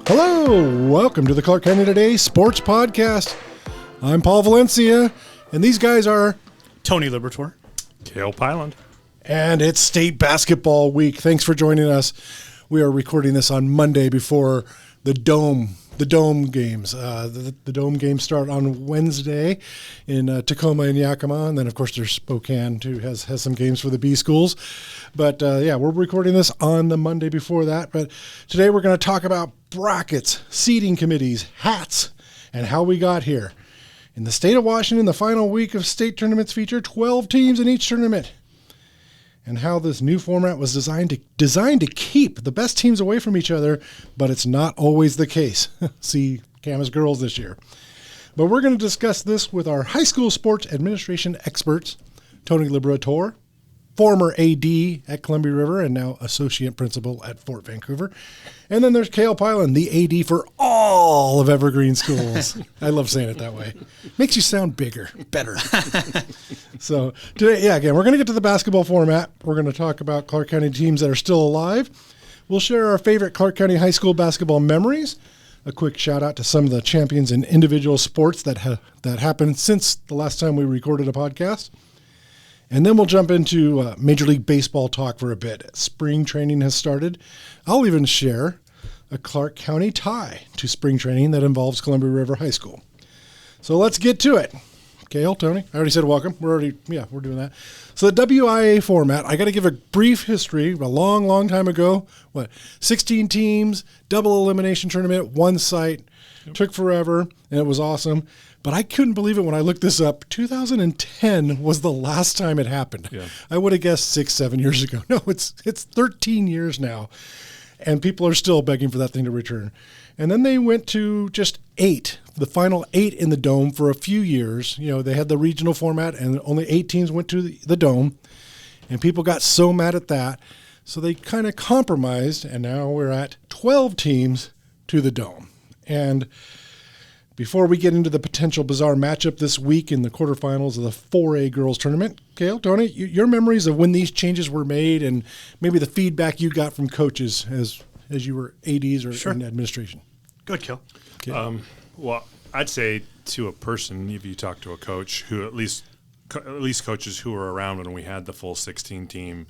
Hello, welcome to the Clark County Today Sports Podcast. I'm Paul Valencia, and these guys are Tony Liberatore, Cale, Piland, and it's state basketball week. Thanks for joining us. We are recording this on Monday before the Dome games. The Dome games start on Wednesday in Tacoma and Yakima, and then of course there's Spokane too, has some games for the B schools. But we're recording this on the Monday before that. But today we're going to talk about brackets, seating committees, hats, and how we got here. In the state of Washington, the final week of state tournaments feature 12 teams in each tournament, and how this new format was designed to keep the best teams away from each other, but it's not always the case. See Camas girls this year. But we're going to discuss this with our high school sports administration experts, Tony Liberatore, former AD at Columbia River and now associate principal at Fort Vancouver. And then there's Cale Piland, the AD for all of Evergreen schools. I love saying it that way. Makes you sound better. So today, again, we're going to get to the basketball format. We're going to talk about Clark County teams that are still alive. We'll share our favorite Clark County high school basketball memories. A quick shout out to some of the champions in individual sports that happened since the last time we recorded a podcast. And then we'll jump into Major League Baseball talk for a bit. Spring training has started. I'll even share a Clark County tie to spring training that involves Columbia River High School. So let's get to it. Cale, Tony, I already said welcome. We're doing that. So the WIAA format, I got to give a brief history. A long time ago, 16 teams, double elimination tournament, one site. Took forever, and it was awesome. But I couldn't believe it when I looked this up. 2010 was the last time it happened. Yeah. I would have guessed 6-7 years ago. No, it's 13 years now, and people are still begging for that thing to return. And then they went to just 8, the final 8 in the Dome for a few years. You know, they had the regional format, and only 8 teams went to the Dome, and people got so mad at that. So they kind of compromised, and now we're at 12 teams to the Dome. And before we get into the potential bizarre matchup this week in the quarterfinals of the 4A girls tournament, Cale, Tony, your memories of when these changes were made and maybe the feedback you got from coaches as you were ADs or in administration. Go ahead, Cale. Okay. Well, I'd say to a person, if you talk to a coach who at least coaches who were around when we had the full 16 team,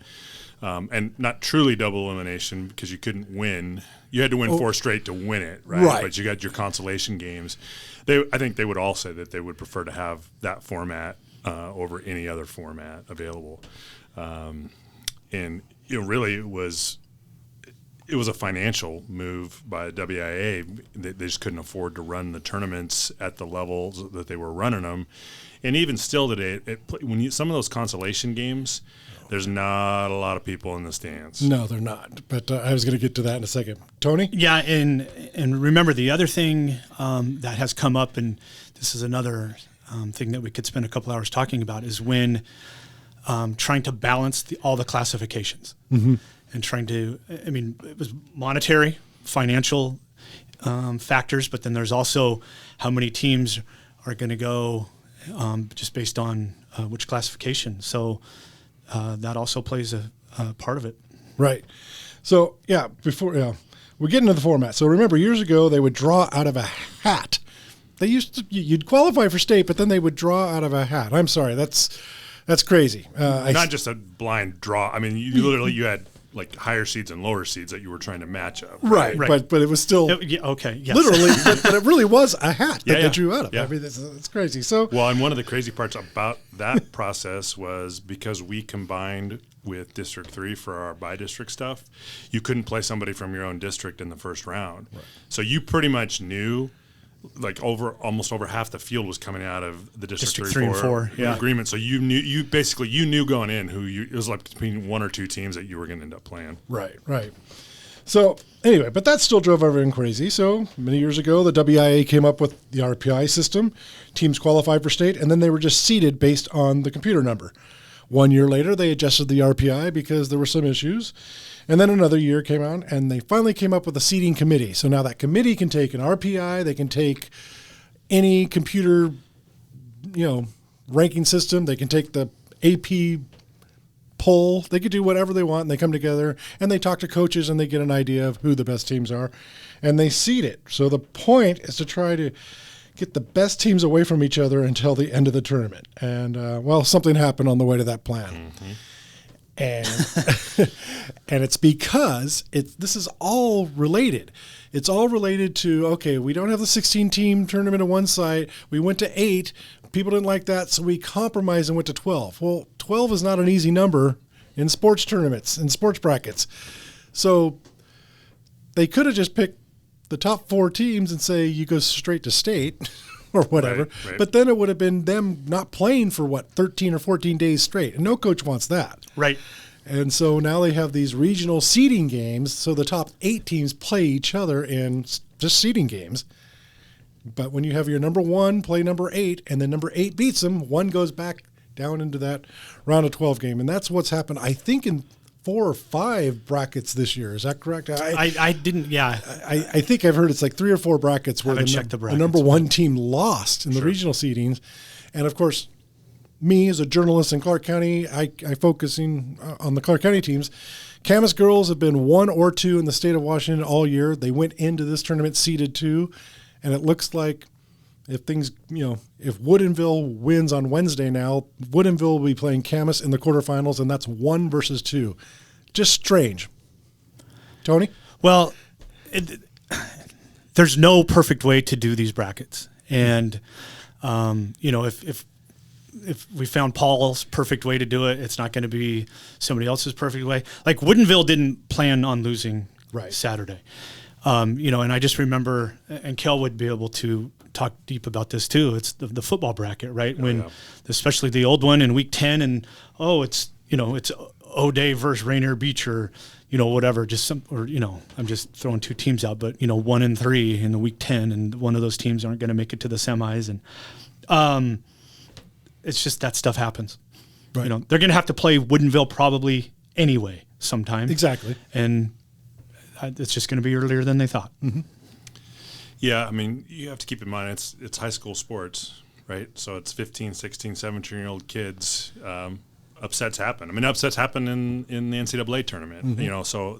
and not truly double elimination because you couldn't win. You had to win 4 straight to win it, right? But you got your consolation games. I think they would all say that they would prefer to have that format over any other format available. And really it was a financial move by WIAA. They just couldn't afford to run the tournaments at the levels that they were running them. And even still today, some of those consolation games, there's not a lot of people in the stands. No, they're not. But I was going to get to that in a second. Tony? Yeah, and remember the other thing that has come up, and this is another thing that we could spend a couple hours talking about, is when trying to balance all the classifications. Mm-hmm. And trying to, it was monetary, financial factors, but then there's also how many teams are going to go just based on which classification. So that also plays a part of it. Right. So, before we get into the format. So remember, years ago, they would draw out of a hat. You'd qualify for state, but then they would draw out of a hat. I'm sorry, that's crazy. Not just a blind draw. I mean, you had like higher seeds and lower seeds that you were trying to match up. Right. But it was still okay. Yes. Literally, but it really was a hat that they drew out of. Yeah. I mean, it's crazy. So and one of the crazy parts about that process was because we combined with District 3 for our by-district stuff, you couldn't play somebody from your own district in the first round. Right. So you pretty much knew like almost over half the field was coming out of the District 3 and 4 agreement. So you knew going in it was like between 1 or 2 teams that you were going to end up playing. Right. So anyway, but that still drove everyone crazy. So many years ago, the WIAA came up with the RPI system. Teams qualified for state, and then they were just seeded based on the computer number. 1 year later, they adjusted the RPI because there were some issues. And then another year came out, and they finally came up with a seating committee. So now that committee can take an RPI, they can take any computer, ranking system. They can take the AP poll. They could do whatever they want, and they come together, and they talk to coaches, and they get an idea of who the best teams are, and they seed it. So the point is to try to get the best teams away from each other until the end of the tournament. And, something happened on the way to that plan. Mm-hmm. And and it's because this is all related. It's all related to, okay, we don't have the 16-team tournament at one site. We went to 8. People didn't like that, so we compromised and went to 12. Well, 12 is not an easy number in sports tournaments, in sports brackets. So they could have just picked the top 4 teams and say you go straight to state or whatever. Right. But then it would have been them not playing for, 13 or 14 days straight. And no coach wants that. Right. And so now they have these regional seeding games, so the top 8 teams play each other in just seeding games. But when you have your number 1 play number 8, and then number 8 beats them, 1 goes back down into that round of 12 game. And that's what's happened, I think, in 4 or 5 brackets this year. Is that correct? I didn't, yeah. I think I've heard it's like 3 or 4 brackets where the number 1 team lost in the regional seedings. And, of course, me as a journalist in Clark County, I focusing on the Clark County teams. Camas girls have been 1 or 2 in the state of Washington all year. They went into this tournament seeded 2, and it looks like if things, if Woodinville wins on Wednesday now, Woodinville will be playing Camas in the quarterfinals, and that's 1 versus 2. Just strange. Tony? Well, there's no perfect way to do these brackets. And, if we found Paul's perfect way to do it, it's not going to be somebody else's perfect way. Like Woodinville didn't plan on losing Saturday. And I just remember, and Cale would be able to talk deep about this too. It's the football bracket, right? Especially the old one in week 10, and it's O'Day versus Rainier Beach, or whatever. I'm just throwing 2 teams out, but 1 and 3 in the week 10, and one of those teams aren't going to make it to the semis, and it's just that stuff happens. Right. They're going to have to play Woodinville probably anyway sometime. Exactly, and it's just going to be earlier than they thought. Mm-hmm. Yeah, I mean, you have to keep in mind it's high school sports, right? So it's 15, 16, 17-year-old kids. Upsets happen. I mean, upsets happen in the NCAA tournament, mm-hmm. So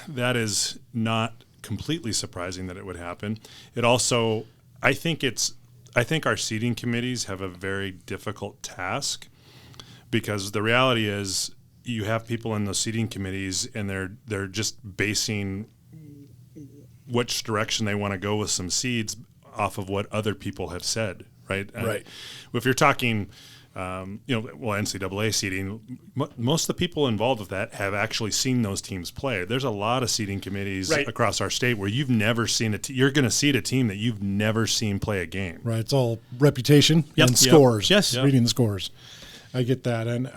that is not completely surprising that it would happen. It also, I think our seeding committees have a very difficult task, because the reality is you have people in those seeding committees, and they're just basing which direction they want to go with some seeds off of what other people have said, right? Right. If you're talking, NCAA seeding, most of the people involved with that have actually seen those teams play. There's a lot of seeding committees across our state where you've never seen you're going to seed a team that you've never seen play a game. Right. It's all reputation and scores. Yes. Reading the scores. I get that. And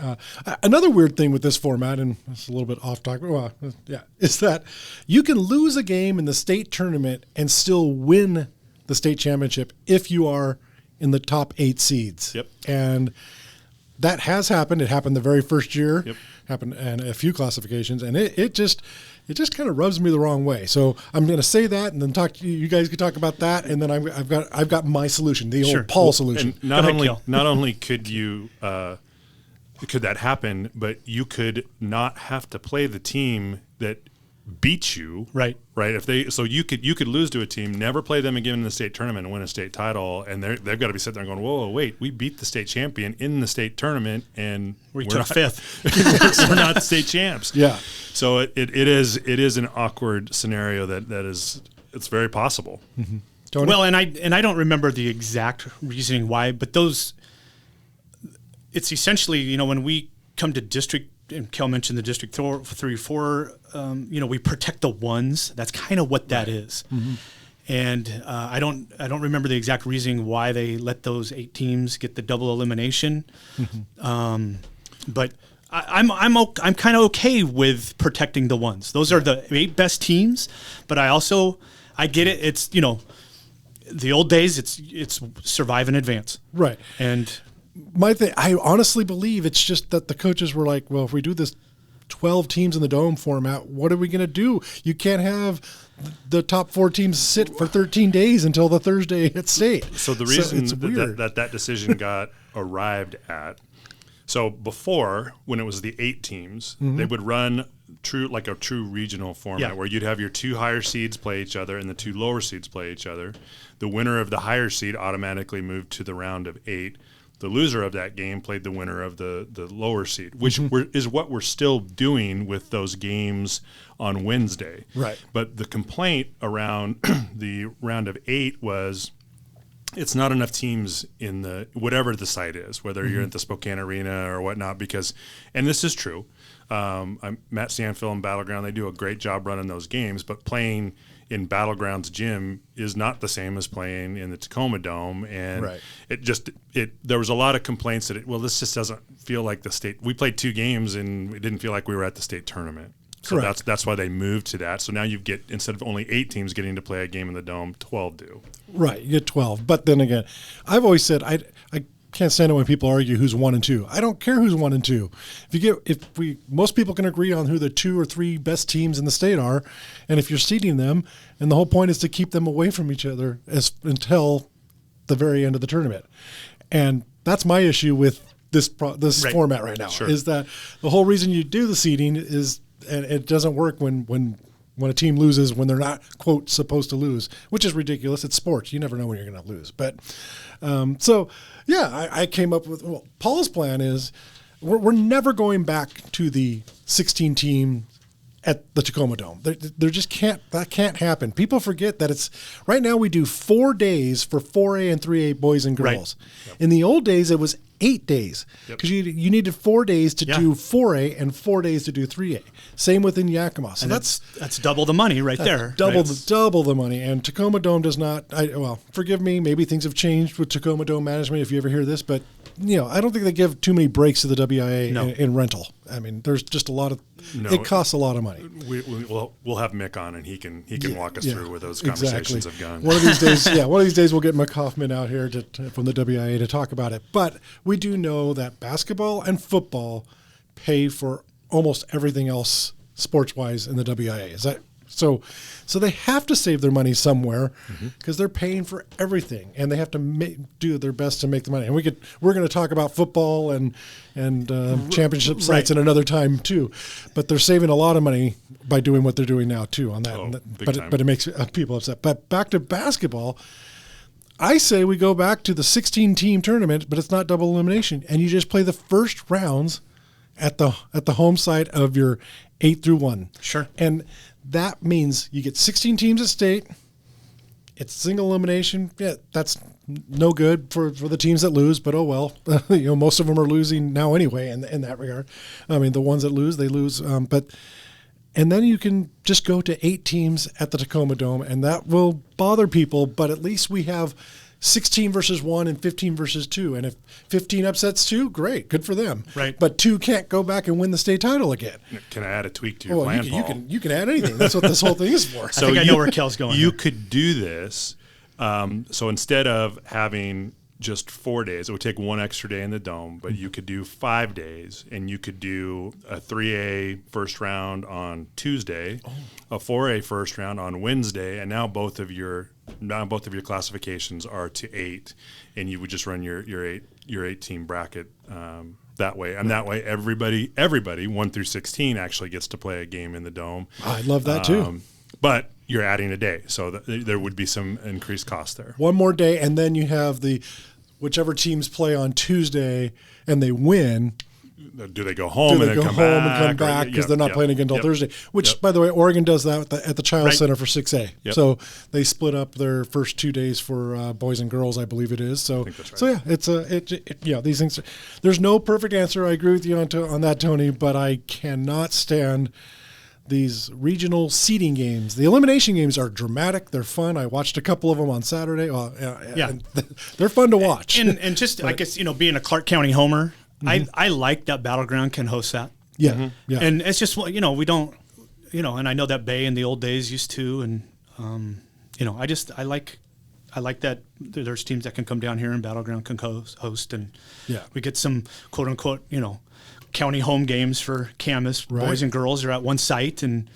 another weird thing with this format, and it's a little bit off topic, is that you can lose a game in the state tournament and still win the state championship if you are in the top 8 seeds. Yep. And that has happened. It happened the very first year. Yep. Happened in a few classifications, and it just kind of rubs me the wrong way. So I'm going to say that, and then you guys can talk about that, and then I've got my solution, the old Paul solution. And not only could you could that happen, but you could not have to play the team that beat you. Right. So you could lose to a team, never play them again in the state tournament, and win a state title, and they've got to be sitting there going, "Whoa, wait, we beat the state champion in the state tournament, and we're not 5th. We're not state champs." Yeah. So it is an awkward scenario it's very possible. Mm-hmm. Tony? Well, and I don't remember the exact reasoning why, but it's essentially, when we come to district, and Cale mentioned the district 3, 4, we protect the ones. That's kind of what that is. Mm-hmm. And I don't remember the exact reasoning why they let those 8 teams get the double elimination. Mm-hmm. But I'm kind of okay with protecting the ones. Those are the 8 best teams. But I get it. It's the old days. It's survive and advance. Right. And my thing, I honestly believe it's just that the coaches were like, well, if we do this 12 teams in the dome format, what are we going to do? You can't have the top 4 teams sit for 13 days until the Thursday at state. So the reason that decision got arrived at So before, when it was the 8 teams, they would run a true regional format where you'd have your 2 higher seeds play each other and the 2 lower seeds play each other. The winner of the higher seed automatically moved to the round of 8. The loser of that game played the winner of the lower seed, which is what we're still doing with those games on Wednesday. Right. But the complaint around the round of 8 was it's not enough teams in the whatever the site is, whether you're at the Spokane Arena or whatnot, because, and this is true, Matt Stanfield and Battleground, they do a great job running those games, but playing in Battleground's gym is not the same as playing in the Tacoma Dome, and there was a lot of complaints that this just doesn't feel like the state. We played 2 games and it didn't feel like we were at the state tournament. So that's why they moved to that. So now you get, instead of only 8 teams getting to play a game in the Dome, 12 do. Right, you get 12. But then again, I've always said I can't stand it when people argue who's 1 and 2. I don't care who's 1 and 2. Most people can agree on who the 2 or 3 best teams in the state are, and if you're seeding them, and the whole point is to keep them away from each other until the very end of the tournament. And that's my issue with this format right now. Sure. Is that the whole reason you do the seeding is, and it doesn't work when a team loses when they're not, quote, supposed to lose, which is ridiculous. It's sports. You never know when you're going to lose. But I came up with, Paul's plan is we're never going back to the 16 team at the Tacoma Dome. There just can't happen. People forget that it's, right now we do 4 days for 4A and 3A boys and girls. Right. Yep. In the old days, it was 8 days because you needed 4 days to do 4A and 4 days to do 3A. Same within Yakima. So that's double the money right there. Double the money. And Tacoma Dome does not. Forgive me. Maybe things have changed with Tacoma Dome management. If you ever hear this, but I don't think they give too many breaks to the WIAA in rental. I mean, there's just a lot of. It costs a lot of money. We'll have Mick on, and he can walk us through where those conversations have gone. One of these days, we'll get Mick Hoffman out here from the WIAA to talk about it. But we do know that basketball and football pay for almost everything else sports-wise in the WIAA. Is that so? So they have to save their money somewhere because they're paying for everything, and they have to do their best to make the money. And we're going to talk about football and championship sites in another time too, but they're saving a lot of money by doing what they're doing now too on that. But it makes people upset. But back to basketball. I say we go back to the 16-team tournament, but it's not double elimination, and you just play the first rounds at the home side of your 8 through 1. Sure. And that means you get 16 teams at state. It's single elimination. Yeah, that's no good for the teams that lose, but oh well. Most of them are losing now anyway in that regard. I mean, the ones that lose, they lose. And then you can just go to 8 teams at the Tacoma Dome, and that will bother people, but at least we have 16 versus 1 and 15 versus 2. And if 15 upsets 2, great, good for them. Right. But 2 can't go back and win the state title again. Can I add a tweak to your plan, Paul? You can add anything. That's what this whole thing is for. So I know where Cale's going. You could do this. So instead of having just 4 days, it would take 1 extra day in the Dome, but you could do 5 days, and you could do a 3A first round on Tuesday, a 4A first round on Wednesday, and now both of your classifications are to 8, and you would just run your 8-team bracket that way. And that way, everybody 1 through 16 actually gets to play a game in the Dome. I love that too. But you're adding a day, so there would be some increased cost there. One more day, and then you have whichever teams play on Tuesday and they win. Do they go home and come back? Because they're not playing again until Thursday. Which, by the way, Oregon does that at the Child Center for 6A. Yep. So they split up their first 2 days for boys and girls, I believe it is. So, I think that's right. So these things. There's no perfect answer. I agree with you on that, Tony. But I cannot stand these regional seeding games. The elimination games are dramatic. They're fun. I watched a couple of them on Saturday. They're fun to watch. And just, I guess, being a Clark County homer, I like that Battleground can host that. Yeah. Yeah. And it's just, we don't, and I know that Bay in the old days used to, and, I like that there's teams that can come down here and Battleground can host, and we get some quote unquote, county home games for Camas. Right. Boys and girls are at one site, and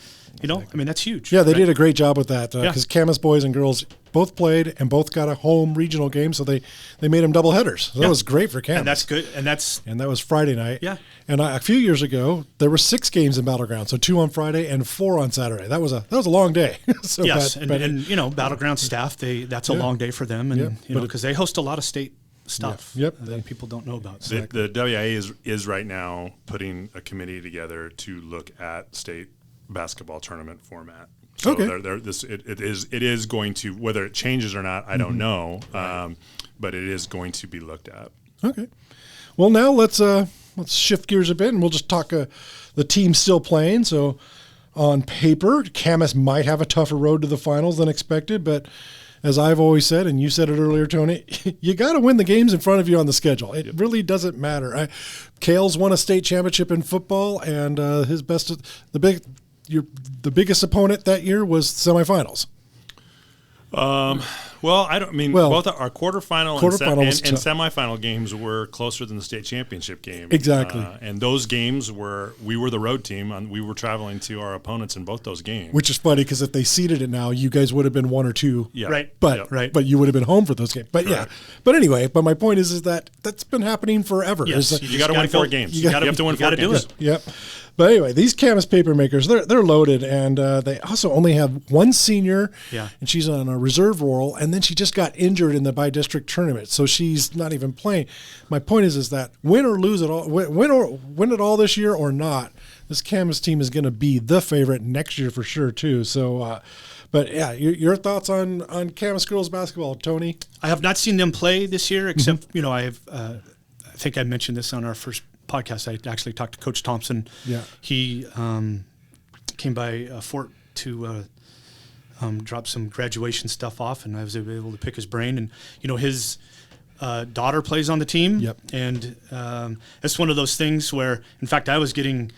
You know, I mean, that's huge. Yeah, they right? did a great job with that because Camas boys and girls both played and both got a home regional game, so they made them double headers. So that was great for Camas. And that's good. And that was Friday night. Yeah. And a few years ago, there were 6 games in Battleground, so 2 on Friday and 4 on Saturday. That was a long day. So yes, and you know, Battleground staff, that's a long day for them, and you know, because they host a lot of state stuff that people don't know about. So. The WIAA is right now putting a committee together to look at state basketball tournament format. So it is going to, whether it changes or not, I don't know, but it is going to be looked at. Okay. Well, now let's shift gears a bit, and we'll just talk the team still playing. So on paper, Camas might have a tougher road to the finals than expected, but as I've always said, and you said it earlier, Tony, you got to win the games in front of you on the schedule. It really doesn't matter. Cale's won a state championship in football, and the biggest opponent that year was semifinals. Both our quarterfinal and semifinal games were closer than the state championship game. Exactly. And those games we were the road team, and we were traveling to our opponents in both those games. Which is funny because if they seeded it now, you guys would have been 1 or 2. Yeah. Right. But you would have been home for those games. But Correct. But anyway, my point is that that's been happening forever. Yes, You got to win 4 games. You have to win 4 games. Do it. Yep. But anyway, these Camas Papermakers, they're loaded, and they also only have 1 senior, and she's on a reserve role, and then she just got injured in the by-district tournament, so she's not even playing. My point is that win or lose it all, win it all this year or not, this Camas team is going to be the favorite next year for sure too. So, but yeah, your thoughts on Camas girls basketball, Tony? I have not seen them play this year, except you know I have. I think I mentioned this on our first podcast. I actually talked to Coach Thompson. Yeah, he came by Fort to drop some graduation stuff off, and I was able to pick his brain. And you know, his daughter plays on the team. Yep. And it's one of those things where, in fact, I was getting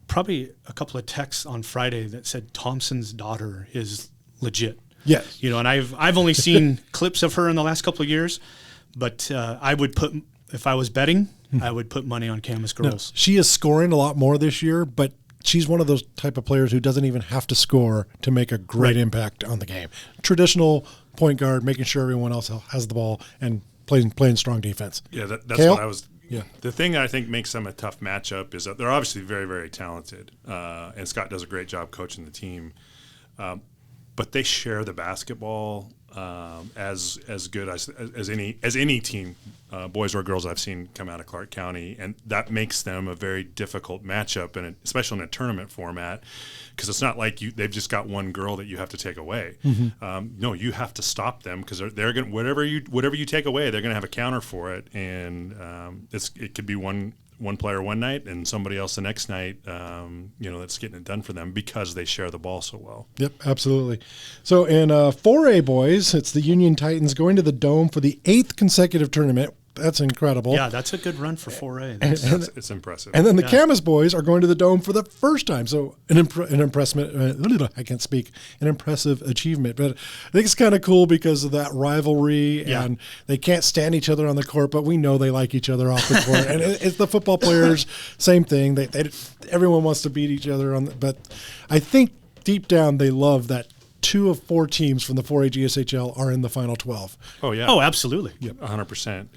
probably a couple of texts on Friday that said Thompson's daughter is legit. Yes. You know, and I've only seen clips of her in the last couple of years, but I would put, if I was betting, I would put money on Camas girls. No, she is scoring a lot more this year, but she's one of those type of players who doesn't even have to score to make a great impact on the game. Traditional point guard, making sure everyone else has the ball and playing strong defense. Yeah, that's Cale? what I was. Yeah. The thing that I think makes them a tough matchup is that they're obviously very, very talented, and Scott does a great job coaching the team. But they share the basketball as good as any team, boys or girls I've seen come out of Clark County, and that makes them a very difficult matchup, and especially in a tournament format, because it's not like they've just got one girl that you have to take away. Mm-hmm. No, you have to stop them because they're going whatever you take away, they're going to have a counter for it, and it could be one player one night and somebody else the next night, that's getting it done for them because they share the ball so well. Yep, absolutely. So in 4A boys, it's the Union Titans going to the Dome for the 8th consecutive tournament. That's incredible. Yeah, that's a good run for 4A. It's impressive. And then the Camas boys are going to the Dome for the first time. So an impressive achievement. But I think it's kind of cool because of that rivalry, and they can't stand each other on the court, but we know they like each other off the court. And it's the football players, same thing. Everyone wants to beat each other but I think deep down they love that 2 of 4 teams from the 4A GSHL are in the final 12. Oh yeah. Oh, absolutely. Yep. 100%.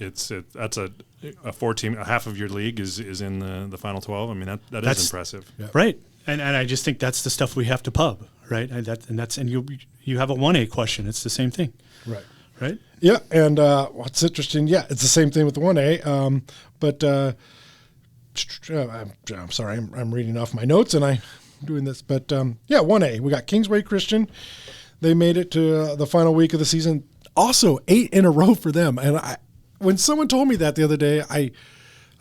That's a 4-team. Half of your league is in the final 12. I mean that is impressive. Yeah. Right. And I just think that's the stuff we have to pub, right? And you have a 1A question. It's the same thing. Right. Right. Yeah. And what's interesting? Yeah, it's the same thing with the 1A. I'm sorry. I'm reading off my notes and I'm doing this, but 1A, we got Kingsway Christian. They made it to the final week of the season. Also 8 in a row for them. And when someone told me that the other day, I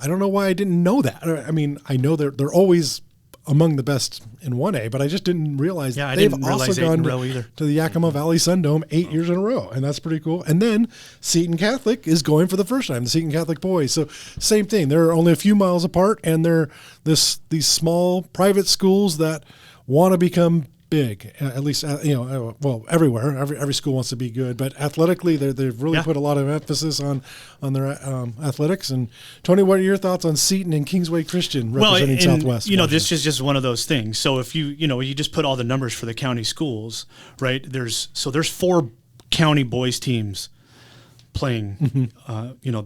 don't know why I didn't know that. I mean, I know they're always among the best in 1A, but I just didn't realize they've also gone to the Yakima Valley Sun Dome 8 years in a row, and that's pretty cool. And then Seton Catholic is going for the first time, the Seton Catholic boys. So same thing. They're only a few miles apart, and they're these small private schools that want to become big, at least well, everywhere. Every school wants to be good, but athletically, they've really put a lot of emphasis on their athletics. And Tony, what are your thoughts on Seton and Kingsway Christian representing Southwest? This is just one of those things. So if you just put all the numbers for the county schools, right? There's 4 county boys teams playing,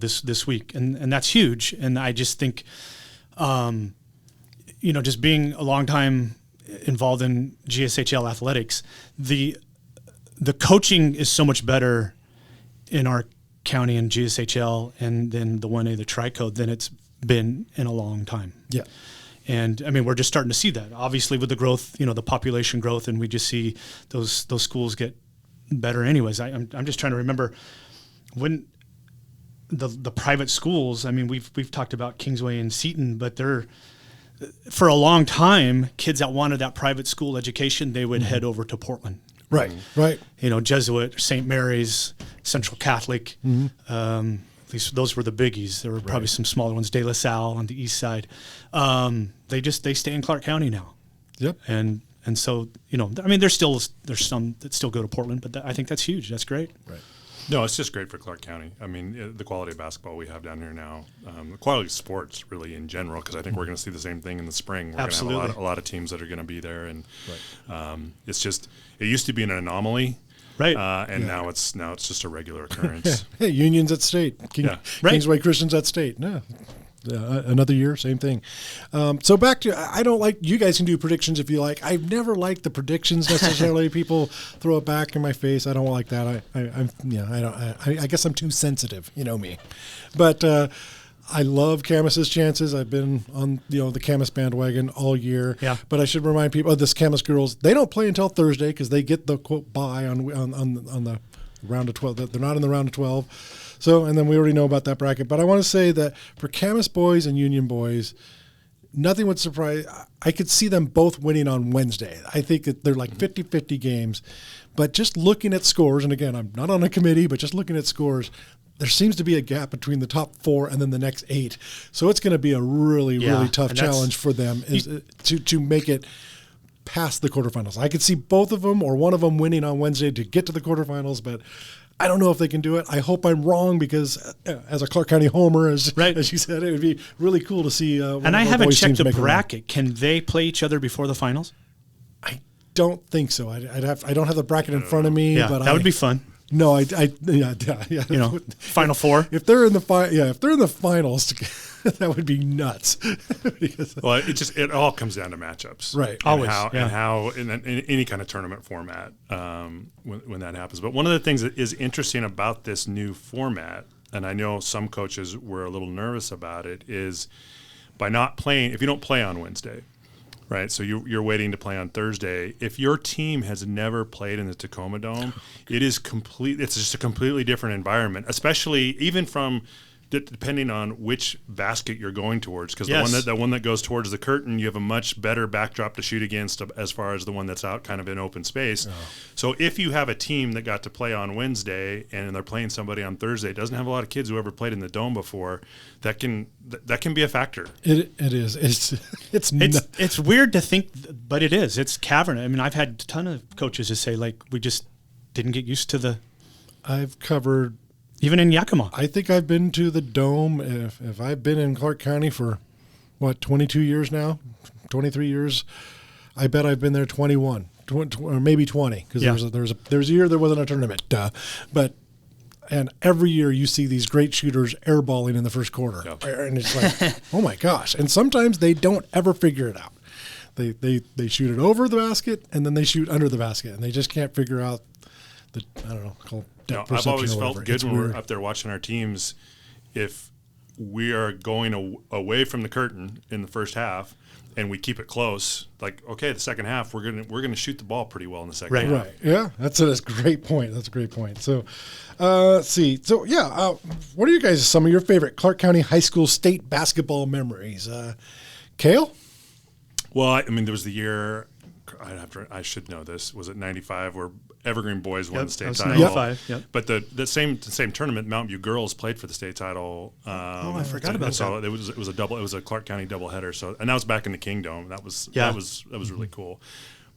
this week, and that's huge. And I just think, just being a long time involved in GSHL athletics, the coaching is so much better in our county and GSHL and then the 1A, the Tri-Code, than it's been in a long time. Yeah. And I mean, we're just starting to see that, obviously, with the growth, the population growth, and we just see those schools get better anyways. I'm just trying to remember when the private schools, I mean, we've talked about Kingsway and Seton, but they're, for a long time, kids that wanted that private school education, they would head over to Portland. Right. Jesuit, St. Mary's, Central Catholic. At least those were the biggies. There were probably some smaller ones, De La Salle on the east side. They stay in Clark County now. Yep. And so, I mean, there's some that still go to Portland, but I think that's huge. That's great. Right. No, it's just great for Clark County. I mean, the quality of basketball we have down here now, the quality of sports really in general, because I think we're going to see the same thing in the spring. We're going to have a lot of teams that are going to be there, and it's just, it used to be an anomaly, right? Now it's just a regular occurrence. Hey, Union's at state, Kingsway Christian's at state. No. Another year, same thing. So back to, I don't like, you guys can do predictions if you like. I've never liked the predictions necessarily. People throw it back in my face. I don't like that. I guess I'm too sensitive, me. But I love Camas's chances. I've been on the Camas bandwagon all year. Yeah. But I should remind people, this Camas girls, they don't play until Thursday because they get the quote bye on the round of 12. They're not in the round of 12. So, and then we already know about that bracket. But I want to say that for Camas boys and Union boys, nothing would surprise. I could see them both winning on Wednesday. I think that they're like 50-50 games. But just looking at scores, and again, I'm not on a committee, but just looking at scores, there seems to be a gap between the top 4 and then the next 8. So it's going to be a really tough challenge for them to make it past the quarterfinals. I could see both of them or one of them winning on Wednesday to get to the quarterfinals, but I don't know if they can do it. I hope I'm wrong because as a Clark County homer, as you said, it would be really cool to see. And I haven't checked the bracket. Can they play each other before the finals? I don't think so. I don't have the bracket in front of me. Yeah, but that would be fun. No, Final Four. If they're in the finals, that would be nuts. Well, it all comes down to matchups, right? Always, and how in any kind of tournament format when that happens. But one of the things that is interesting about this new format, and I know some coaches were a little nervous about it, is by not playing. If you don't play on Wednesday, right? So you're waiting to play on Thursday. If your team has never played in the Tacoma Dome, it's just a completely different environment, especially even from depending on which basket you're going towards. Because the one that goes towards the curtain, you have a much better backdrop to shoot against as far as the one that's out kind of in open space. Oh. So if you have a team that got to play on Wednesday and they're playing somebody on Thursday, it doesn't have a lot of kids who ever played in the Dome before, that can be a factor. It is. It's weird to think, but it is. It's cavern. I mean, I've had a ton of coaches just say, like, we just didn't get used to the. I've covered. Even in Yakima. I think I've been to the Dome. If I've been in Clark County for, 22 years now, 23 years, I bet I've been there 21, or maybe 20, because there was a year there wasn't a tournament. And every year you see these great shooters airballing in the first quarter. Yep. And it's like, oh my gosh. And sometimes they don't ever figure it out. They shoot it over the basket, and then they shoot under the basket, and they just can't figure out I've always felt good when we're up there watching our teams. If we are going away from the curtain in the first half and we keep it close, like, okay, the second half we're gonna shoot the ball pretty well in the second half. Right. Yeah, that's a great point. That's a great point. So, let's see. So, what are some of your favorite Clark County High School state basketball memories? Cale? Well, I mean, there was the year. I should know this. Was it 95 where Evergreen Boys won the state title? 95. Yep. But the same tournament, Mountain View girls played for the state title. I forgot about that. So it was a Clark County doubleheader. So, and that was back in the Kingdom. That was really cool.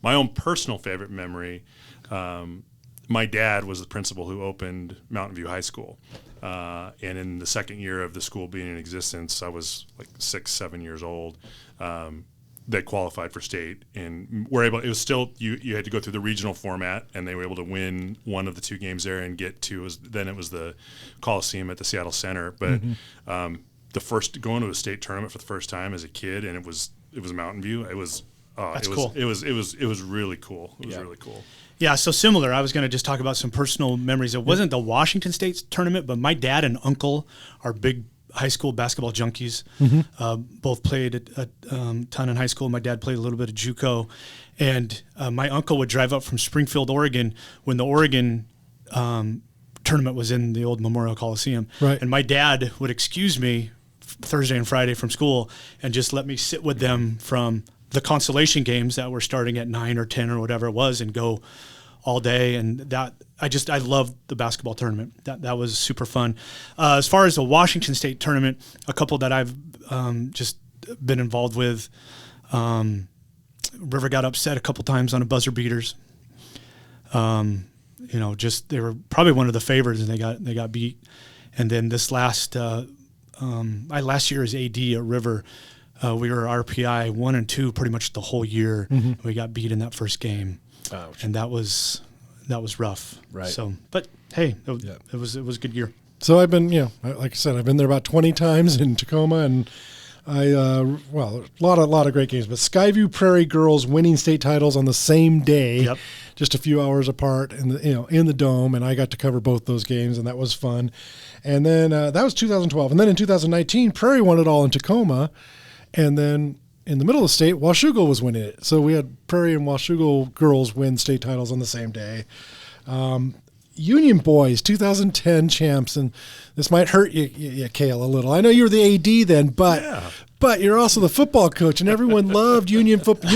My own personal favorite memory, my dad was the principal who opened Mountain View High School. And in the second year of the school being in existence, I was like 6-7 years old. They qualified for state and were able. It was still you had to go through the regional format, and they were able to win one of the 2 games there and get to. Then it was the Coliseum at the Seattle Center. But the first going to a state tournament for the first time as a kid, and it was Mountain View. It was cool. It was really cool. It was really cool. Yeah, so similar. I was going to just talk about some personal memories. It wasn't the Washington State tournament, but my dad and uncle are big high school basketball junkies. Both played a ton in high school. My dad played a little bit of JUCO, and my uncle would drive up from Springfield, Oregon, when the Oregon tournament was in the old Memorial Coliseum. Right. And my dad would excuse me Thursday and Friday from school and just let me sit with them from the consolation games that were starting at 9 or 10 or whatever it was, and go all day. And that I loved the basketball tournament. That was super fun. As far as the Washington State tournament, a couple that I've just been involved with. River got upset a couple times on a buzzer beaters. They were probably one of the favorites, and they got beat. And then this last year as AD at River, we were RPI 1 and 2 pretty much the whole year. We got beat in that first game. Ouch. And that was rough. Right. So, but hey, it was a good year. So I've been, like I said, I've been there about 20 times in Tacoma, and a lot of great games. But Skyview Prairie girls winning state titles on the same day, just a few hours apart, in the dome, and I got to cover both those games, and that was fun. And then that was 2012, and then in 2019, Prairie won it all in Tacoma, and then in the middle of the state, Washougal was winning it. So we had Prairie and Washougal girls win state titles on the same day. Union boys, 2010 champs, and this might hurt you, Cale, a little. I know you were the AD then, but you're also the football coach, and everyone loved Union football.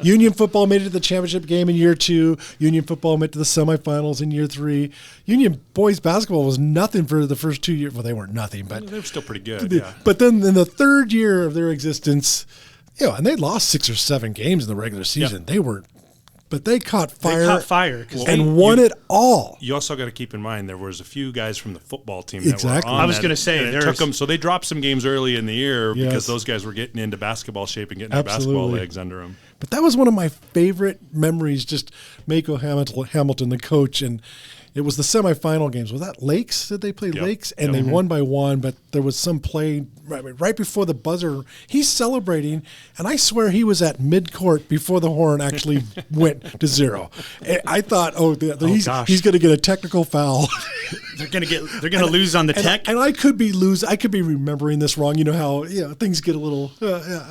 Union football made it to the championship game in year 2. Union football went to the semifinals in year 3. Union boys basketball was nothing for the first 2 years. Well, they weren't nothing, but they were still pretty good. Yeah. But then in the third year of their existence, and they lost 6 or 7 games in the regular season. But they caught fire. And won it all. You also got to keep in mind there was a few guys from the football team that were on. I was going to say it took them, so they dropped some games early in the year because those guys were getting into basketball shape and getting their basketball legs under them. But that was one of my favorite memories. Just Mako Hamilton, the coach, and it was the semifinal games. Was that Lakes? Did they play Lakes? And they won by 1, but there was some play right before the buzzer. He's celebrating, and I swear he was at midcourt before the horn actually went to 0. I thought, he's going to get a technical foul. They're going to lose on the tech. And I could be remembering this wrong. You know how things get a little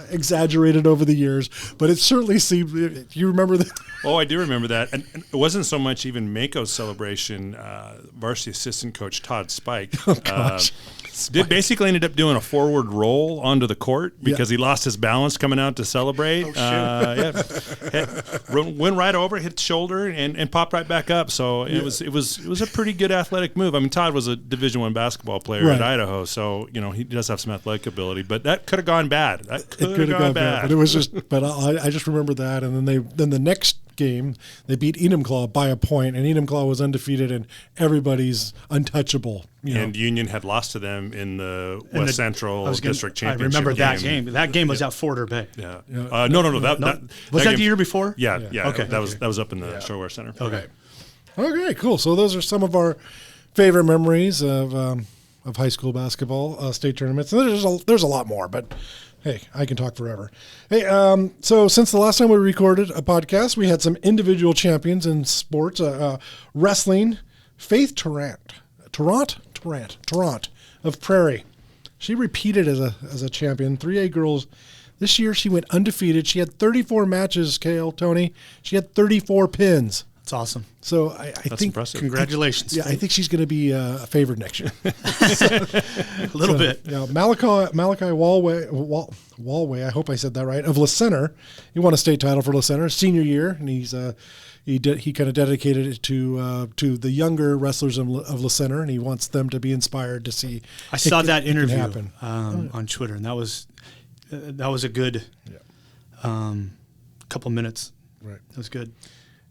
exaggerated over the years, but it certainly seemed. You remember that? Oh, I do remember that, and it wasn't so much even Mako's celebration. Varsity assistant coach Todd Spike basically ended up doing a forward roll onto the court because he lost his balance coming out to celebrate. Went right over, hit the shoulder, and popped right back up. So it was a pretty good athletic move. I mean, Todd was a Division I basketball player at Idaho, so he does have some athletic ability. But that could have gone bad. It could have gone bad. But it was just. But I just remember that, and then the next game they beat Enumclaw by a point, and Enumclaw was undefeated, and everybody's untouchable. And Union had lost to them in the West Central District Championship. I remember that game. That game was at Fort or Bay. Yeah. No. That was that the year before? Yeah. Okay. That was up in the Shoreware Center. Okay. Cool. So those are some of our favorite memories of high school basketball state tournaments. And there's a lot more, but hey, I can talk forever. Hey, so since the last time we recorded a podcast, we had some individual champions in sports. Wrestling, Faith Tarrant of Prairie. She repeated as a champion. 3A girls. This year she went undefeated. She had 34 matches, Tony. She had 34 pins. That's awesome. So I think impressive. Congratulations. I think she's going to be a favored next year. A little bit. Yeah, Malachi Walway, I hope I said that right, of La Center. He won a state title for La Center senior year, and he kind of dedicated it to the younger wrestlers of La Center, and he wants them to be inspired to see. I saw that interview on Twitter, and that was a good couple minutes. Right. That was good.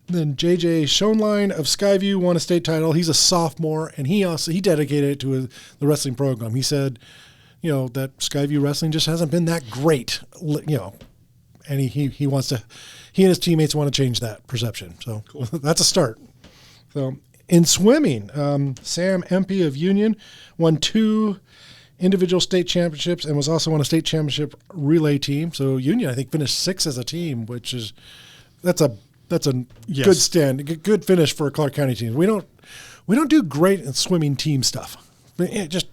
Then JJ Schoenlein of Skyview won a state title. He's a sophomore, and he dedicated it to the wrestling program. He said, that Skyview wrestling just hasn't been that great, and he wants to, he and his teammates want to change that perception. So cool. That's a start. So in swimming, Sam Empey of Union won 2 individual state championships and was also on a state championship relay team. So Union, I think, finished 6th as a team, which is that's a yes. good stand, good finish for a Clark County team. We don't do great in swimming team stuff, just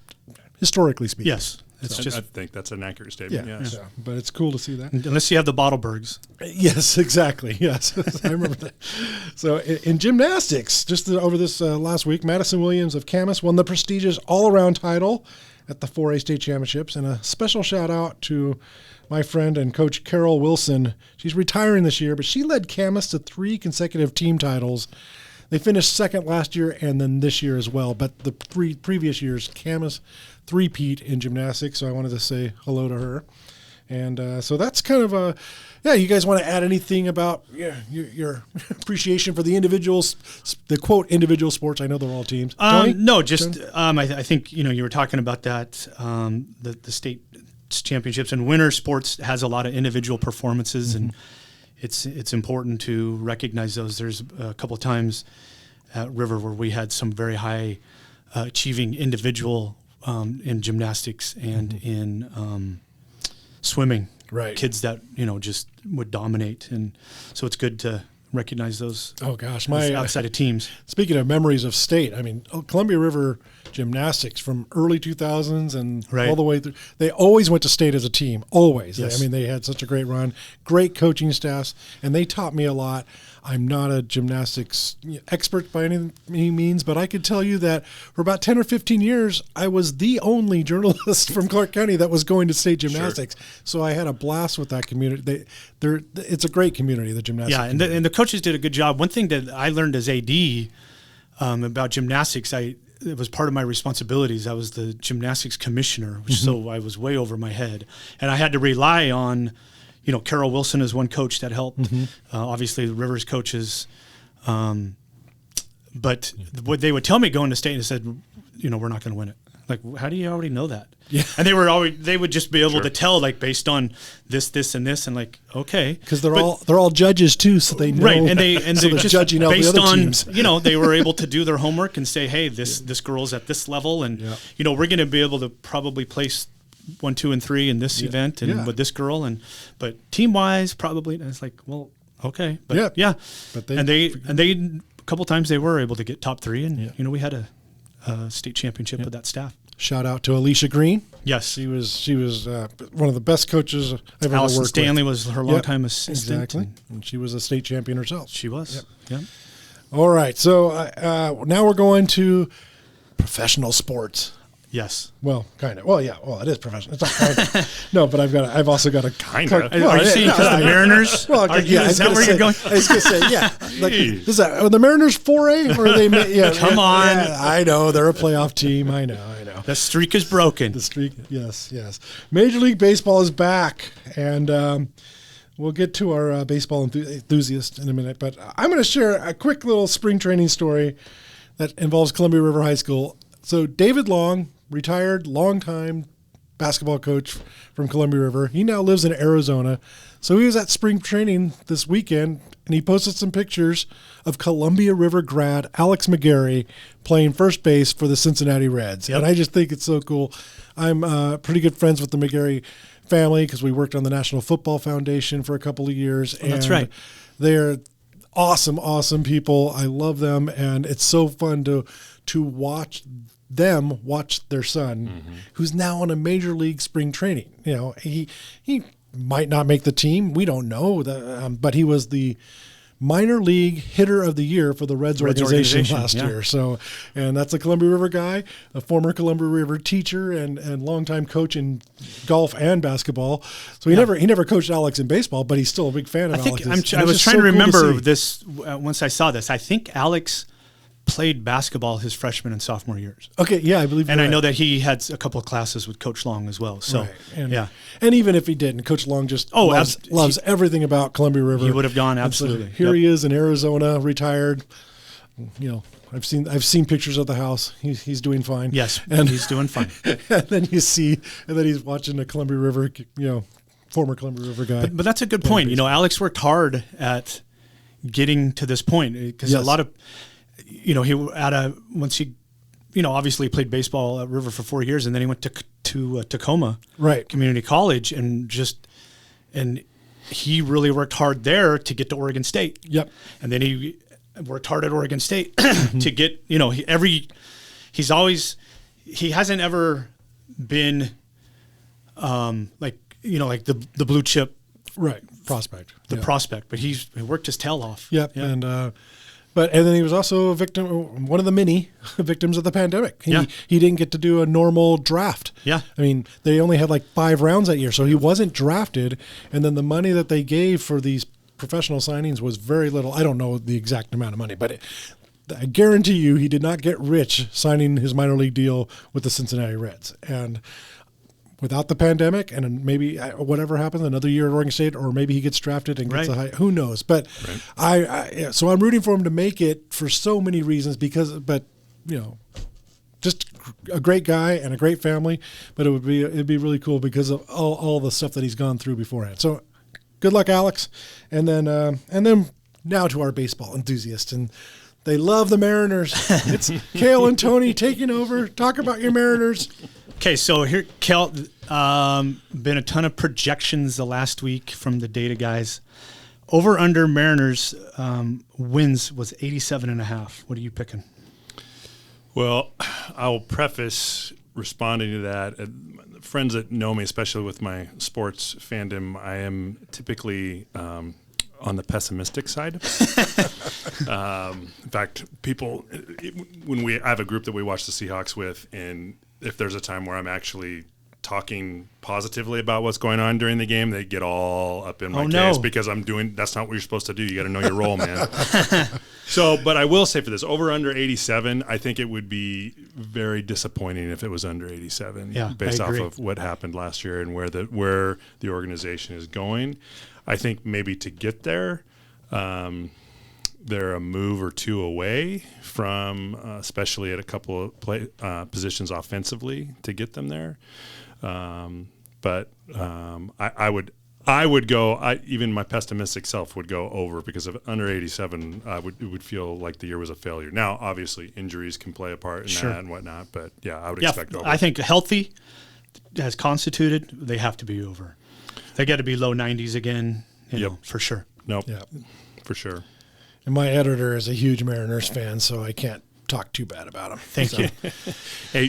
historically speaking. Yes, I think that's an accurate statement. Yeah, yes. yeah. But it's cool to see that. Unless you have the Bottlebergs. Yes, exactly. Yes, I remember that. So in gymnastics, just over this last week, Madison Williams of Camas won the prestigious all-around title at the 4A state championships, and a special shout out to my friend and coach Carol Wilson. She's retiring this year, but she led Camas to 3 consecutive team titles. They finished second last year and then this year as well. But the 3 previous years, Camas three-peat in gymnastics, so I wanted to say hello to her. And so that's kind of a, you guys want to add anything about your appreciation for the individuals, the quote, individual sports? I know they're all teams. No, just I think, you were talking about that, the state championships, and winter sports has a lot of individual performances, and it's important to recognize those. There's a couple of times at River where we had some very high achieving individual in gymnastics and in swimming. Right. Kids that, just would dominate. And so it's good to recognize those. Oh gosh, outside of teams. Speaking of memories of state, I mean, Columbia River gymnastics from early 2000s and all the way through, they always went to state as a team, always. Yes. I mean, they had such a great run, great coaching staffs, and they taught me a lot. I'm not a gymnastics expert by any means, but I could tell you that for about 10 or 15 years, I was the only journalist from Clark County that was going to state gymnastics. Sure. So I had a blast with that community. It's a great community, the gymnastics. Yeah, and the coaches did a good job. One thing that I learned as AD about gymnastics, it was part of my responsibilities. I was the gymnastics commissioner, so I was way over my head. And I had to rely on, Carol Wilson is one coach that helped. Obviously, the Rivers coaches. But what they would tell me going to state, and said, we're not going to win it. Like, how do you already know that? Yeah. And they would just be able to tell, like, based on this, and this, and like, okay, because they're all judges too, so they know. Right, and they so they're just judging all based the other on teams. They were able to do their homework and say, hey, this girl's at this level, and we're going to be able to probably place 1, 2, and 3 in this event, and with this girl, but team wise, probably. And it's like, well, okay, but but they a couple times they were able to get top 3, and we had a state championship with that staff. Shout out to Alicia Green. Yes, she was one of the best coaches I've ever worked with. Allison Stanley was her longtime assistant. Exactly, and she was a state champion herself. She was. Yep. All right, so now we're going to professional sports. Yes. Well, kind of. Well, yeah. Well, it is professional. It's not kind of. No, but I've also got a kind of. Are you saying because the Mariners? Well, is that where you're going? I was going to say, yeah. Like, is that, are the Mariners 4A or are they? Yeah. Come on. Yeah, I know they're a playoff team. I know. The streak is broken. The streak. Yes. Major League Baseball is back, and we'll get to our baseball enthusiast in a minute. But I'm going to share a quick little spring training story that involves Columbia River High School. So David Long, retired, longtime basketball coach from Columbia River. He now lives in Arizona. So he was at spring training this weekend, and he posted some pictures of Columbia River grad Alex McGarry playing first base for the Cincinnati Reds. Yep. And I just think it's so cool. I'm pretty good friends with the McGarry family because we worked on the National Football Foundation for a couple of years. Oh, that's right. They're awesome people. I love them, and it's so fun to watch their son, who's now on a major league spring training. He might not make the team. We don't know, but he was the minor league hitter of the year for the Reds organization last year. So, and that's a Columbia River guy, a former Columbia River teacher and longtime coach in golf and basketball. So he never coached Alex in baseball, but he's still a big fan of Alex. I was trying to remember this once I saw this. I think Alex played basketball his freshman and sophomore years. Okay, yeah, I believe. And I know that he had a couple of classes with Coach Long as well. So, right. And even if he didn't, Coach Long just loves everything about Columbia River. He would have gone absolutely. So here he is in Arizona, retired. I've seen pictures of the house. He's doing fine. Yes, and he's doing fine. And then he's watching a Columbia River, former Columbia River guy. But that's a good point. Alex worked hard at getting to this point because a lot of, once he, obviously played baseball at River for 4 years, and then he went to Tacoma Community College and he really worked hard there to get to Oregon State. Yep. And then he worked hard at Oregon State to get, he hasn't ever been like the blue chip prospect, prospect, but he worked his tail off. Yep. And then he was also a victim, one of the many victims of the pandemic. He didn't get to do a normal draft. Yeah. I mean, they only had like 5 rounds that year, so he wasn't drafted. And then the money that they gave for these professional signings was very little. I don't know the exact amount of money, but I guarantee you he did not get rich signing his minor league deal with the Cincinnati Reds. And without the pandemic and maybe whatever happens, another year at Oregon State, or maybe he gets drafted and gets a high, who knows? But so I'm rooting for him to make it for so many reasons just a great guy and a great family. But it'd be really cool because of all the stuff that he's gone through beforehand. So good luck, Alex. And then now to our baseball enthusiasts, and they love the Mariners. It's Cale and Tony taking over. Talk about your Mariners. Okay, so here, Cale, been a ton of projections the last week from the data guys. Over under Mariners wins was 87.5. What are you picking? Well, I will preface responding to that. Friends that know me, especially with my sports fandom, I am typically on the pessimistic side. In fact, I have a group that we watch the Seahawks with, and if there's a time where I'm actually talking positively about what's going on during the game, they get all up in my case because that's not what you're supposed to do. You got to know your role, man. But I will say for this, over under 87, I think it would be very disappointing if it was under 87 based off of what happened last year and where the organization is going. I think maybe to get there, they're a move or two away from, especially at a couple of positions offensively, to get them there. I would go. Even my pessimistic self would go over, because of under 87, it would feel like the year was a failure. Now, obviously, injuries can play a part in that and whatnot, but I would expect over. I think healthy, as constituted, they have to be over. They got to be low 90s again, for sure. Nope. Yeah, for sure. And my editor is a huge Mariners fan, so I can't talk too bad about him. Thank you. Hey,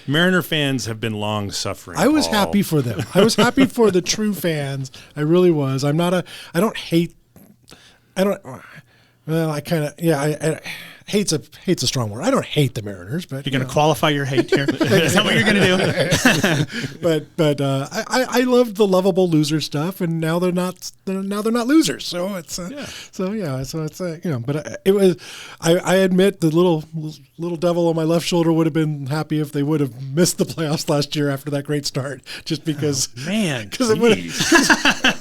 Mariner fans have been long suffering. I was happy for them. I was happy for the true fans. I really was. Hate's a strong word. I don't hate the Mariners, but you're going to qualify your hate here. Is that what you're going to do? but I loved the lovable loser stuff, and now they're not losers. So it's But it was. I admit the little devil on my left shoulder would have been happy if they would have missed the playoffs last year after that great start, just because. Oh, man, because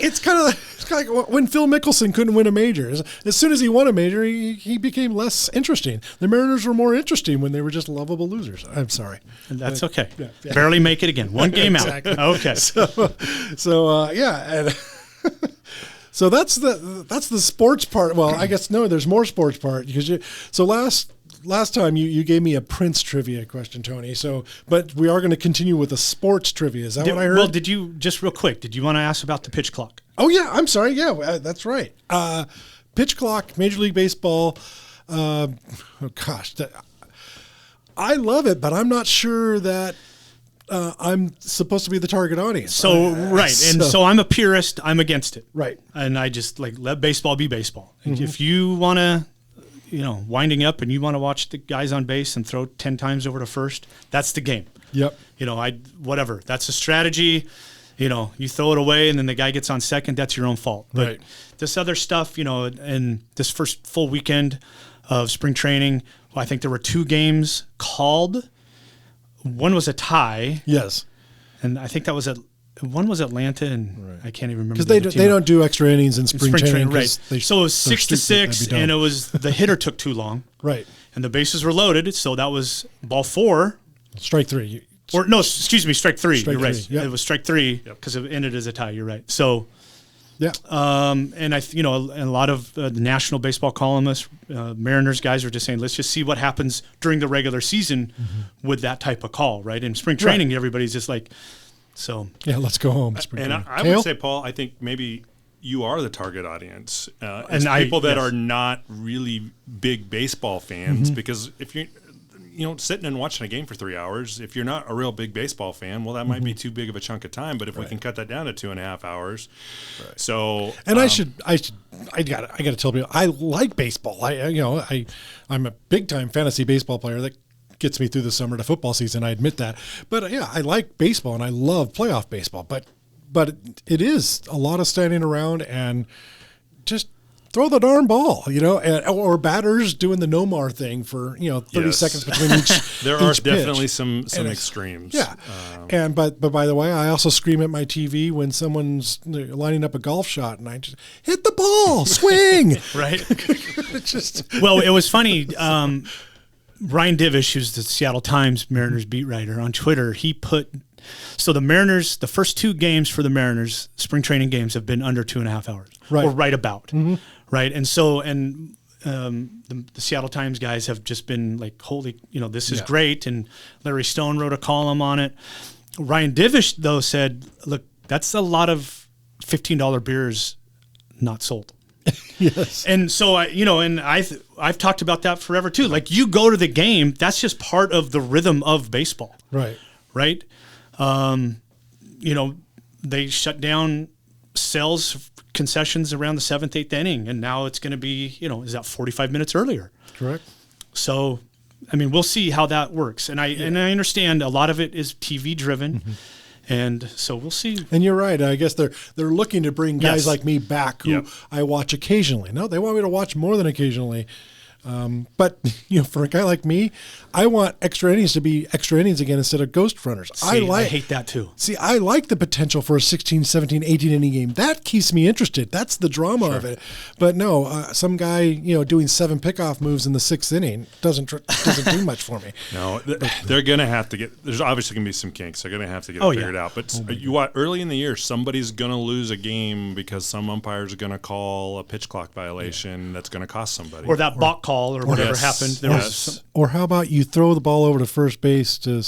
it's kind of like when Phil Mickelson couldn't win a major. As soon as he won a major, he became less interesting. The Mariners were more interesting when they were just lovable losers. I'm sorry. That's okay. Yeah. Barely make it again. One game out. Okay. So so that's the sports part. Well, I guess no, there's more sports part because last time you gave me a Prince trivia question, Tony. But we are going to continue with the sports trivia. Is that what I heard? Well, did you just real quick? Did you want to ask about the pitch clock? Oh yeah, I'm sorry. Yeah, that's right. Pitch clock, Major League Baseball. I love it, but I'm not sure that I'm supposed to be the target audience. So so I'm a purist. I'm against it. Right, and I just let baseball be baseball. Mm-hmm. If you want to, winding up and you want to watch the guys on base and throw 10 times over to first, that's the game. Yep. Whatever. That's a strategy. You throw it away and then the guy gets on second. That's your own fault. But this other stuff, and this first full weekend of spring training. Well, I think there were 2 games called. One was a tie. Yes. And I think that was one was Atlanta, and I can't even remember. Because they don't do extra innings in spring training. Right. So it was 6-6, and it was the hitter took too long. Right. And the bases were loaded, so that was ball 4. Strike 3. Strike 3. You're right. Yep. It was strike 3 because it ended as a tie. You're right. So, yeah. And and a lot of the national baseball columnists, Mariners guys are just saying, let's just see what happens during the regular season with that type of call, right? In spring training, everybody's just like, so. Yeah, let's go home. And I would say, Paul, I think maybe you are the target audience, and people that are not really big baseball fans, because if you're sitting and watching a game for 3 hours, if you're not a real big baseball fan, well, that might be too big of a chunk of time. But if we can cut that down to 2.5 hours, so and I got to tell people I like baseball. I'm a big time fantasy baseball player that gets me through the summer to football season. I admit that, but I like baseball and I love playoff baseball. But it is a lot of standing around and just throw the darn ball, or batters doing the Nomar thing for 30 seconds between each. There are each definitely pitch. some extremes. Yeah, but by the way, I also scream at my TV when someone's lining up a golf shot, and I just hit the ball, swing. Right. Just well, it was funny. Ryan Divish, who's the Seattle Times Mariners beat writer, on Twitter, he put. So the Mariners, the first 2 games for the Mariners, spring training games, have been under 2.5 hours, or right about, right? And so, the Seattle Times guys have just been like, holy, this is great. And Larry Stone wrote a column on it. Ryan Divish, though, said, look, that's a lot of $15 beers not sold. Yes. And so I've talked about that forever too. Like, you go to the game, that's just part of the rhythm of baseball. Right. Right. They shut down sales concessions around the 7th, 8th inning, and now it's going to be, is that 45 minutes earlier? Correct. So, we'll see how that works. And I understand a lot of it is TV driven. And so we'll see. And you're right. I guess they're looking to bring guys like me back who I watch occasionally. No, they want me to watch more than occasionally. But for a guy like me, I want extra innings to be extra innings again instead of ghost runners. I hate that too. See, I like the potential for a 16, 17, 18 inning game. That keeps me interested. That's the drama of it. But no, some guy, doing 7 pickoff moves in the 6th inning doesn't do much for me. No, they're going to have to get – there's obviously going to be some kinks. They're going to have to get it figured out. But early in the year, somebody's going to lose a game because some umpires are going to call a pitch clock violation that's going to cost somebody. Or that balk call. Or whatever happened. Or how about you throw the ball over to first base to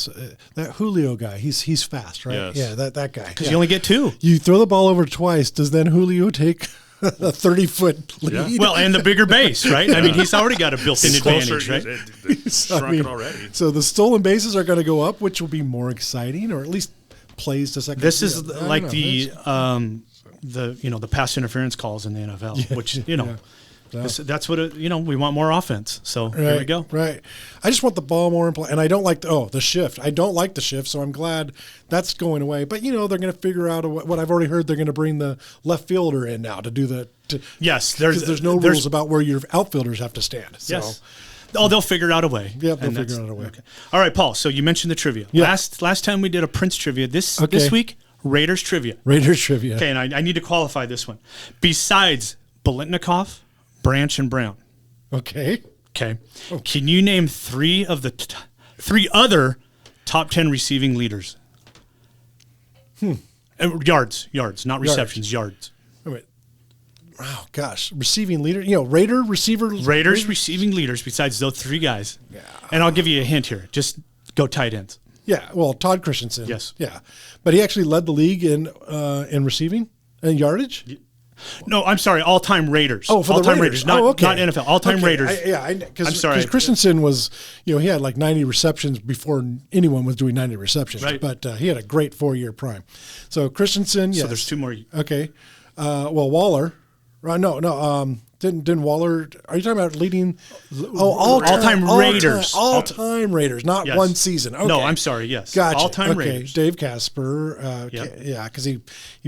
that Julio guy? He's fast, right? Yes. Yeah, that guy. Because you only get 2. You throw the ball over twice. Does then Julio take a 30-foot lead? Yeah. Well, and the bigger base, right? He's already got a built-in advantage, right? Shrunk it already. So the stolen bases are going to go up, which will be more exciting, or at least plays to second. This is like the pass interference calls in the NFL, which that's what we want more offense. So here we go. Right. I just want the ball more in play, and I don't like the shift. I don't like the shift, so I'm glad that's going away. But they're going to figure out what I've already heard. They're going to bring the left fielder in now to do the. Yes, there's no rules about where your outfielders have to stand. So. Yes. Oh, they'll figure out a way. Yeah, they'll figure out a way. Okay. All right, Paul. So you mentioned the trivia. Yeah. Last time we did a Prince trivia. This week, Raiders trivia. Raiders trivia. Okay, and I need to qualify this one. Besides Bolitnikoff, Branch, and Brown. Okay. Okay. Oh. Can you name 3 of the 3 other top 10 receiving leaders? Yards, not receptions, yards. Wait. Oh gosh, receiving leader. Raiders receiving leaders besides those 3 guys. Yeah. And I'll give you a hint here. Just go tight ends. Yeah. Well, Todd Christensen. Yes. Yeah, but he actually led the league in receiving and yardage. No, I'm sorry. All-time Raiders. Oh, for all-time the Raiders. Not NFL. All-time Raiders. Because Christensen was, he had like 90 receptions before anyone was doing 90 receptions. Right. But he had a great 4-year prime. So Christensen, yes. So there's 2 more. Okay. Waller. No. Didn't Waller? Are you talking about leading? All-time Raiders. All-time Raiders, not one season. Okay. No, I'm sorry. Yes. Gotcha. All-time Raiders. Dave Casper. Yeah, because he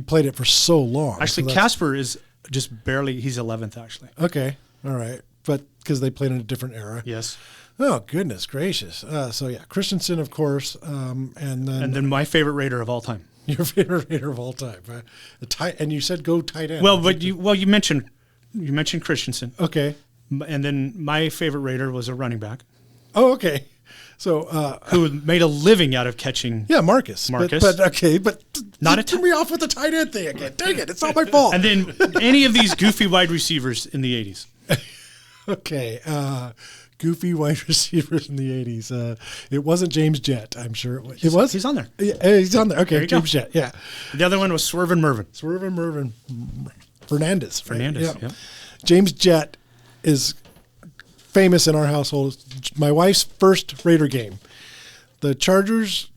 played it for so long. Actually, so Casper is just barely. He's 11th, actually. Okay. All right. but because they played in a different era. Yes. Oh, goodness gracious. So, yeah, Christensen, of course, and then my favorite Raider of all time. Your favorite Raider of all time. And you said go tight end. Well, but you mentioned Christensen. Okay. And then my favorite Raider was a running back. Oh, okay. So who made a living out of catching? Yeah, Marcus. But okay, but not turn me off with the tight end thing again. Dang it, it's not my fault. And then any of these goofy wide receivers in the 80s. Okay, goofy wide receivers in the 80s. It wasn't James Jett, I'm sure it was. It was? He's on there. Yeah, he's on there. Okay, there James Jett, yeah. The other one was Swervin' Mervin. Fernandez. Right? Yeah. James Jett is famous in our household. My wife's first Raider game. The Chargers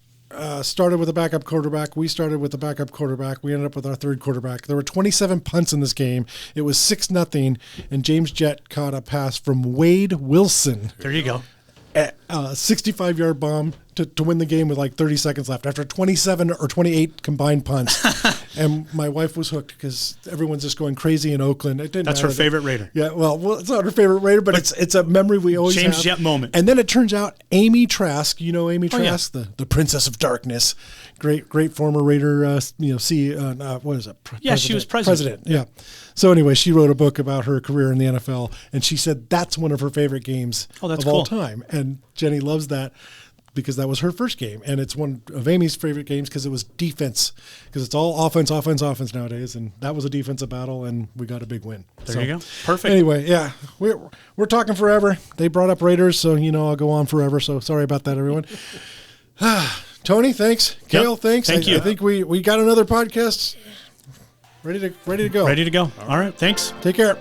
started with a backup quarterback. We started with a backup quarterback. We ended up with our third quarterback. There were 27 punts in this game. It was 6-0, and James Jett caught a pass from Wade Wilson. There you go. A 65-yard bomb to win the game with like 30 seconds left after 27 or 28 combined punts. And my wife was hooked because everyone's just going crazy in Oakland. It didn't That's matter her favorite Raider. Yeah, well, it's not her favorite Raider, but it's a memory we always James have. Jett moment. And then it turns out Amy Trask, you know Amy Trask, yeah. the Princess of Darkness, great former Raider, what is it? Yeah, she was president. Yeah. So anyway, she wrote a book about her career in the NFL, and she said that's one of her favorite games of all time. And Jenny loves that because that was her first game, and it's one of Amy's favorite games because it was defense, because it's all offense nowadays, and that was a defensive battle, and we got a big win. There you go. Perfect. Anyway, yeah, we're talking forever. They brought up Raiders, so I'll go on forever. So sorry about that, everyone. Tony, thanks. Cale, thanks. Thank you. I think we got another podcast ready to go. Ready to go. All right. Thanks. Take care.